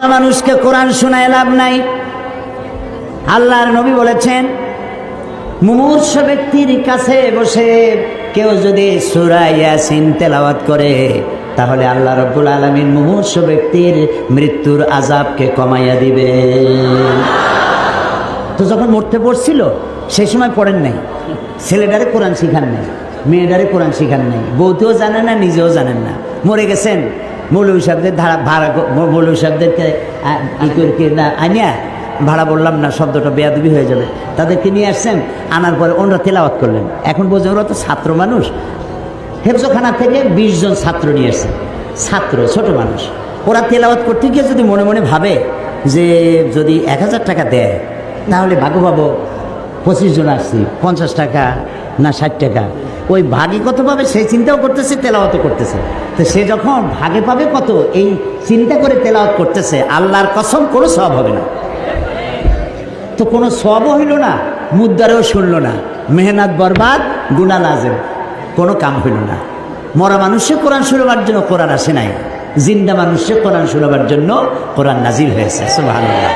মানুষকে কোরআন শোনায় লাভ নাই। আল্লাহর নবী বলেছেন, মুমূর্ষ ব্যক্তির কাছে বসে কেউ যদি সূরা ইয়াসিন তেলাওয়াত করে তাহলে আল্লাহ রাব্বুল আলামিন মুমূর্ষ ব্যক্তির মৃত্যুর আযাবকে কমাইয়া দিবে। তো যখন মরতে পড়ছিল সেই সময় পড়েন নাই, ছেলেটারে কোরআন শিখান নাই, মেয়েটারে কোরআন শিখান নাই, বউতেও জানেন না, নিজেও জানেন না। মরে গেছেন, মৌলভী সাহেবদের মৌলভী সাহেবদেরকে আনিয়া, ভাড়া বললাম না, শব্দটা বেয়াদবি হয়ে যাবে, তাদেরকে নিয়ে আসছেন, আনার পরে ওনারা তেলাওয়াত করলেন। এখন বলছেন ওরা তো ছাত্র মানুষ, হেফজখানা থেকে 20 জন ছাত্র নিয়ে আসছেন, ছাত্র ছোট মানুষ। ওরা তেলাওয়াত করতে গিয়ে যদি মনে মনে ভাবে যে যদি 1000 টাকা দেয় তাহলে ভাগো পাবো, 25 জন আসছি, 50 টাকা না 60 টাকা, ওই ভাগে কত পাবে সেই চিন্তাও করতেছে, তেলাওয়াতও করতেছে। তো সে যখন ভাগে পাবে কত এই চিন্তা করে তেলাওয়াত করতেছে, আল্লাহর কসম কোনো সওয়াব হবে না। তো কোনো সওয়াবও হইল না, মুদ্দারেও শুনল না, মেহনত বরবাদ, গুনাহ লাজেম, কোনো কাম হইল না। মরা মানুষে কোরআন শুনবার জন্য কোরআন আসে নাই, জিন্দা মানুষে কোরআন শুনবার জন্য কোরআন নাজিল হয়েছে। সুবহানাল্লাহ।